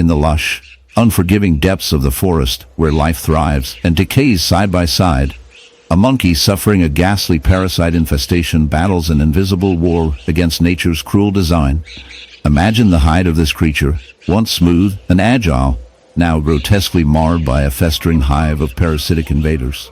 In the lush, unforgiving depths of the forest, where life thrives and decays side by side, a monkey suffering a ghastly parasite infestation battles an invisible war against nature's cruel design. Imagine the hide of this creature, once smooth and agile, now grotesquely marred by a festering hive of parasitic invaders.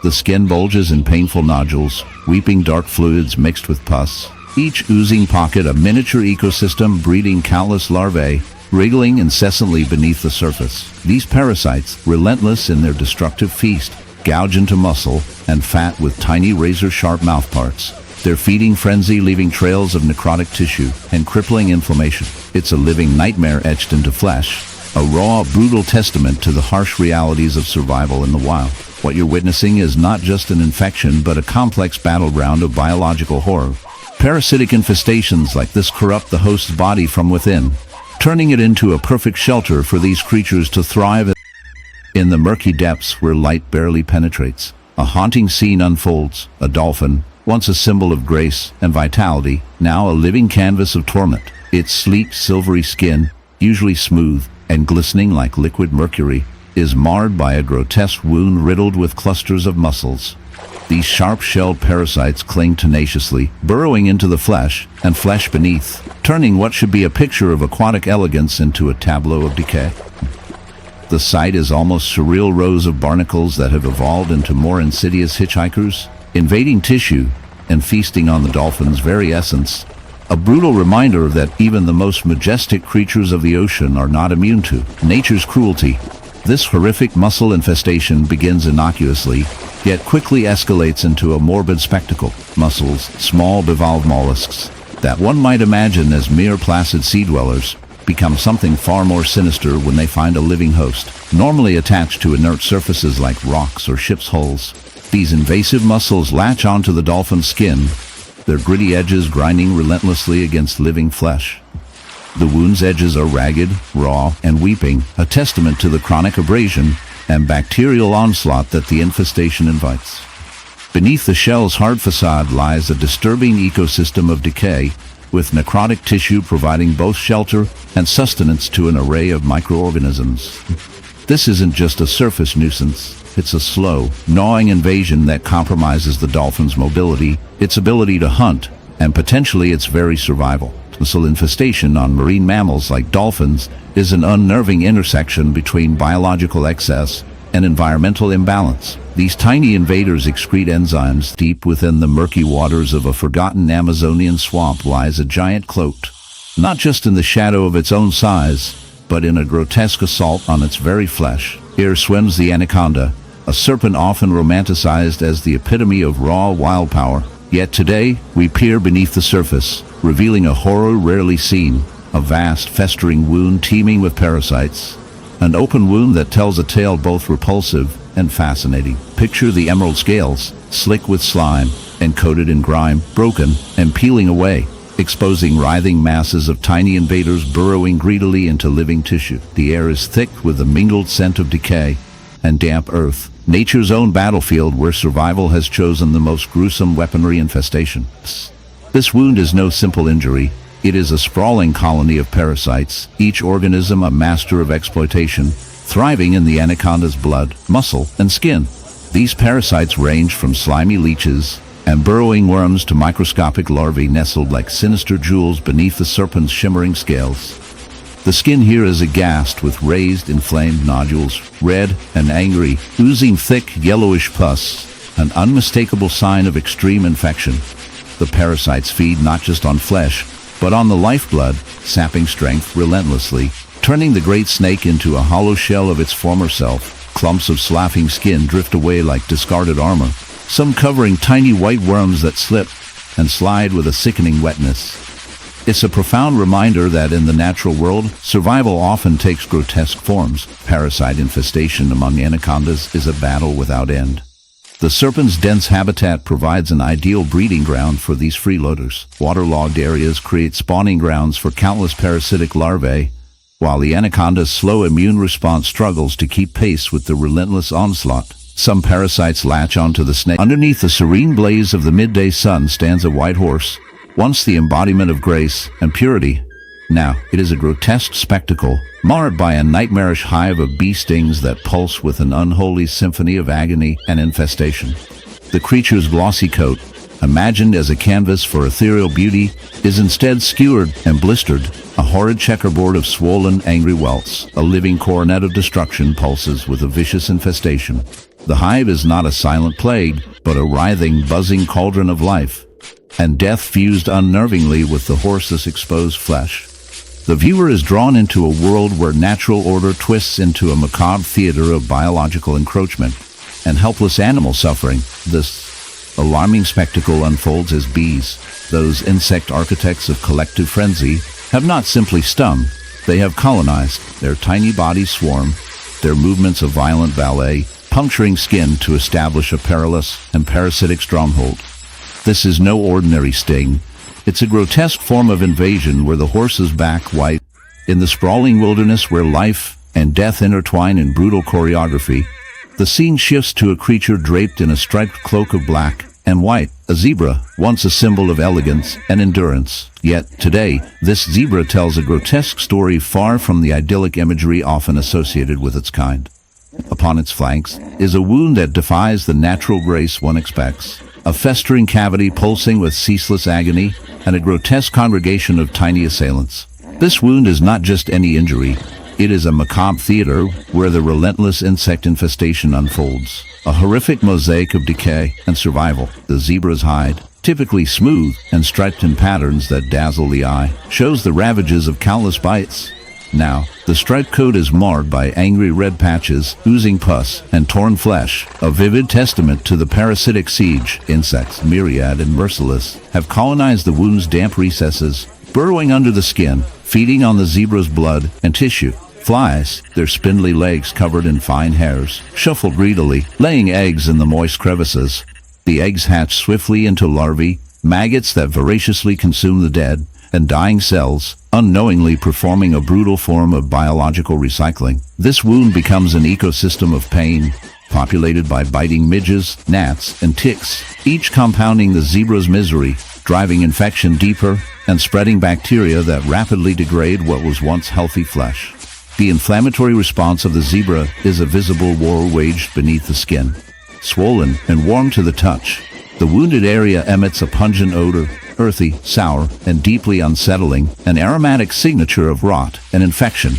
The skin bulges in painful nodules, weeping dark fluids mixed with pus, each oozing pocket a miniature ecosystem breeding countless larvae, wriggling incessantly beneath the surface. These parasites, relentless in their destructive feast, gouge into muscle and fat with tiny razor-sharp mouthparts, their feeding frenzy leaving trails of necrotic tissue and crippling inflammation. It's a living nightmare etched into flesh, a raw, brutal testament to the harsh realities of survival in the wild. What you're witnessing is not just an infection but a complex battleground of biological horror. Parasitic infestations like this corrupt the host's body from within, turning it into a perfect shelter for these creatures to thrive. In the murky depths where light barely penetrates, a haunting scene unfolds. A dolphin, once a symbol of grace and vitality, now a living canvas of torment. Its sleek, silvery skin, usually smooth and glistening like liquid mercury, is marred by a grotesque wound riddled with clusters of muscles. These sharp-shelled parasites cling tenaciously, burrowing into the flesh and flesh beneath, turning what should be a picture of aquatic elegance into a tableau of decay. The sight is almost surreal, rows of barnacles that have evolved into more insidious hitchhikers, invading tissue and feasting on the dolphin's very essence. A brutal reminder that even the most majestic creatures of the ocean are not immune to nature's cruelty. This horrific mussel infestation begins innocuously, yet quickly escalates into a morbid spectacle. Mussels, small bivalve mollusks that one might imagine as mere placid sea dwellers, become something far more sinister when they find a living host, normally attached to inert surfaces like rocks or ship's hulls. These invasive mussels latch onto the dolphin's skin, their gritty edges grinding relentlessly against living flesh. The wound's edges are ragged, raw, and weeping, a testament to the chronic abrasion and bacterial onslaught that the infestation invites. Beneath the shell's hard facade lies a disturbing ecosystem of decay, with necrotic tissue providing both shelter and sustenance to an array of microorganisms. This isn't just a surface nuisance. It's a slow, gnawing invasion that compromises the dolphin's mobility, its ability to hunt, and potentially its very survival. Mussel infestation on marine mammals like dolphins is an unnerving intersection between biological excess and environmental imbalance. These tiny invaders excrete enzymes. Deep within the murky waters of a forgotten Amazonian swamp lies a giant cloaked, not just in the shadow of its own size, but in a grotesque assault on its very flesh. Here swims the anaconda, a serpent often romanticized as the epitome of raw wild power. Yet today, we peer beneath the surface, revealing a horror rarely seen, a vast, festering wound teeming with parasites, an open wound that tells a tale both repulsive and fascinating. Picture the emerald scales, slick with slime and coated in grime, broken and peeling away, exposing writhing masses of tiny invaders burrowing greedily into living tissue. The air is thick with the mingled scent of decay and damp earth, nature's own battlefield where survival has chosen the most gruesome weaponry. Infestation. This wound is no simple injury. It is a sprawling colony of parasites, each organism a master of exploitation, thriving in the anaconda's blood, muscle, and skin. These parasites range from slimy leeches and burrowing worms to microscopic larvae nestled like sinister jewels beneath the serpent's shimmering scales. The skin here is aghast with raised, inflamed nodules, red and angry, oozing thick, yellowish pus, an unmistakable sign of extreme infection. The parasites feed not just on flesh, but on the lifeblood, sapping strength relentlessly, turning the great snake into a hollow shell of its former self. Clumps of sloughing skin drift away like discarded armor, some covering tiny white worms that slip and slide with a sickening wetness. It's a profound reminder that in the natural world, survival often takes grotesque forms. Parasite infestation among anacondas is a battle without end. The serpent's dense habitat provides an ideal breeding ground for these freeloaders. Waterlogged areas create spawning grounds for countless parasitic larvae, while the anaconda's slow immune response struggles to keep pace with the relentless onslaught. Some parasites latch onto the snake. Underneath the serene blaze of the midday sun stands a white horse, once the embodiment of grace and purity, Now, it is a grotesque spectacle, marred by a nightmarish hive of bee stings that pulse with an unholy symphony of agony and infestation. The creature's glossy coat, imagined as a canvas for ethereal beauty, is instead skewered and blistered, a horrid checkerboard of swollen, angry welts. A living coronet of destruction pulses with a vicious infestation. The hive is not a silent plague, but a writhing, buzzing cauldron of life, and death fused unnervingly with the horse's exposed flesh. The viewer is drawn into a world where natural order twists into a macabre theater of biological encroachment and helpless animal suffering. This alarming spectacle unfolds as bees, those insect architects of collective frenzy, have not simply stung, they have colonized. Their tiny bodies swarm, their movements a violent ballet, puncturing skin to establish a perilous and parasitic stronghold. This is no ordinary sting. It's a grotesque form of invasion where the horse's back white. In the sprawling wilderness where life and death intertwine in brutal choreography, the scene shifts to a creature draped in a striped cloak of black and white, a zebra, once a symbol of elegance and endurance. Yet, today, this zebra tells a grotesque story far from the idyllic imagery often associated with its kind. Upon its flanks is a wound that defies the natural grace one expects, a festering cavity pulsing with ceaseless agony, and a grotesque congregation of tiny assailants. This wound is not just any injury, it is a macabre theater where the relentless insect infestation unfolds. A horrific mosaic of decay and survival. The zebra's hide, typically smooth and striped in patterns that dazzle the eye, shows the ravages of countless bites. Now, the striped coat is marred by angry red patches, oozing pus, and torn flesh, a vivid testament to the parasitic siege. Insects, myriad and merciless, have colonized the wound's damp recesses, burrowing under the skin, feeding on the zebra's blood and tissue. Flies, their spindly legs covered in fine hairs, shuffle greedily, laying eggs in the moist crevices. The eggs hatch swiftly into larvae, maggots that voraciously consume the dead and dying cells, unknowingly performing a brutal form of biological recycling. This wound becomes an ecosystem of pain, populated by biting midges, gnats, and ticks, each compounding the zebra's misery, driving infection deeper and spreading bacteria that rapidly degrade what was once healthy flesh. The inflammatory response of the zebra is a visible war waged beneath the skin. Swollen and warm to the touch, the wounded area emits a pungent odor, earthy, sour, and deeply unsettling, an aromatic signature of rot and infection.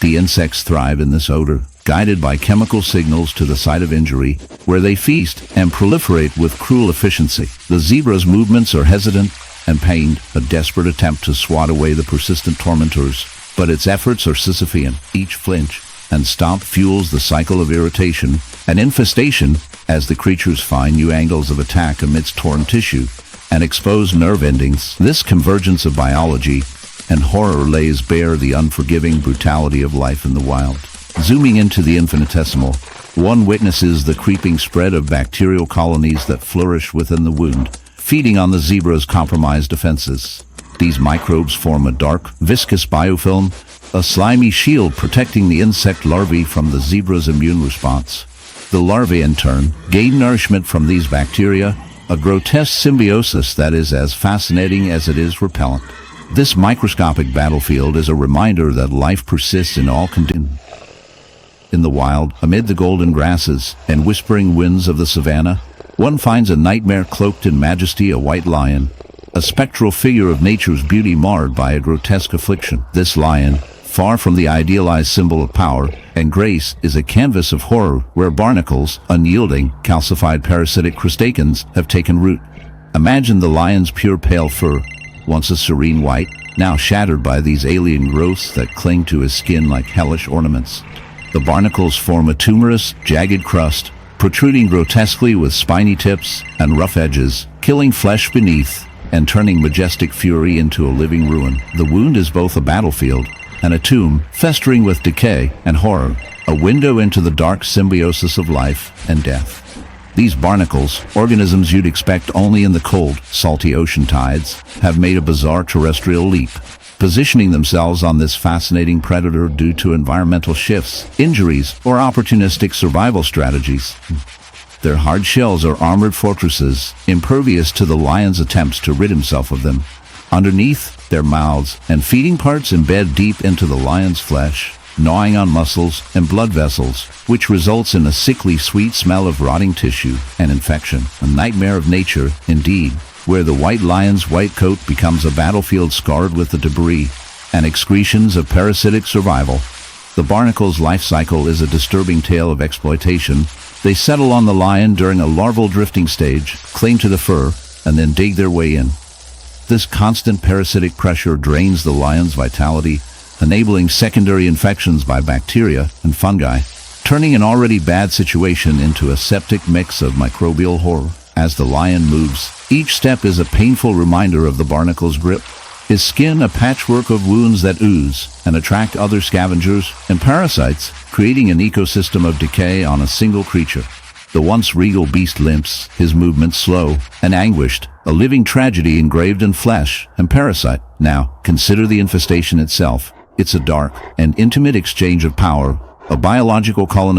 The insects thrive in this odor, guided by chemical signals to the site of injury, where they feast and proliferate with cruel efficiency. The zebra's movements are hesitant and pained, a desperate attempt to swat away the persistent tormentors. But its efforts are Sisyphean. Each flinch and stomp fuels the cycle of irritation and infestation as the creatures find new angles of attack amidst torn tissue and exposed nerve endings. This convergence of biology and horror lays bare the unforgiving brutality of life in the wild. Zooming into the infinitesimal, one witnesses the creeping spread of bacterial colonies that flourish within the wound, feeding on the zebra's compromised defenses. These microbes form a dark, viscous biofilm, a slimy shield protecting the insect larvae from the zebra's immune response. The larvae, in turn, gain nourishment from these bacteria, a grotesque symbiosis that is as fascinating as it is repellent. This microscopic battlefield is a reminder that life persists in all conditions. In the wild, amid the golden grasses and whispering winds of the savanna, one finds a nightmare cloaked in majesty, a white lion, a spectral figure of nature's beauty marred by a grotesque affliction. This lion, far from the idealized symbol of power and grace, is a canvas of horror where barnacles, unyielding, calcified parasitic crustaceans, have taken root. Imagine the lion's pure pale fur, once a serene white, now shattered by these alien growths that cling to his skin like hellish ornaments. The barnacles form a tumorous, jagged crust, protruding grotesquely with spiny tips and rough edges, killing flesh beneath and turning majestic fury into a living ruin. The wound is both a battlefield and a tomb, festering with decay and horror, a window into the dark symbiosis of life and death. These barnacles, organisms you'd expect only in the cold, salty ocean tides, have made a bizarre terrestrial leap, positioning themselves on this fascinating predator due to environmental shifts, injuries, or opportunistic survival strategies. Their hard shells are armored fortresses, impervious to the lion's attempts to rid himself of them. Underneath, their mouths, and feeding parts embed deep into the lion's flesh, gnawing on muscles and blood vessels, which results in a sickly sweet smell of rotting tissue and infection. A nightmare of nature, indeed, where the white lion's white coat becomes a battlefield scarred with the debris and excretions of parasitic survival. The barnacle's life cycle is a disturbing tale of exploitation. They settle on the lion during a larval drifting stage, cling to the fur, and then dig their way in. This constant parasitic pressure drains the lion's vitality, enabling secondary infections by bacteria and fungi, turning an already bad situation into a septic mix of microbial horror. As the lion moves, each step is a painful reminder of the barnacle's grip. His skin a patchwork of wounds that ooze and attract other scavengers and parasites, creating an ecosystem of decay on a single creature. The once regal beast limps, his movements slow and anguished, a living tragedy engraved in flesh and parasite. Now, consider the infestation itself. It's a dark and intimate exchange of power, a biological colonization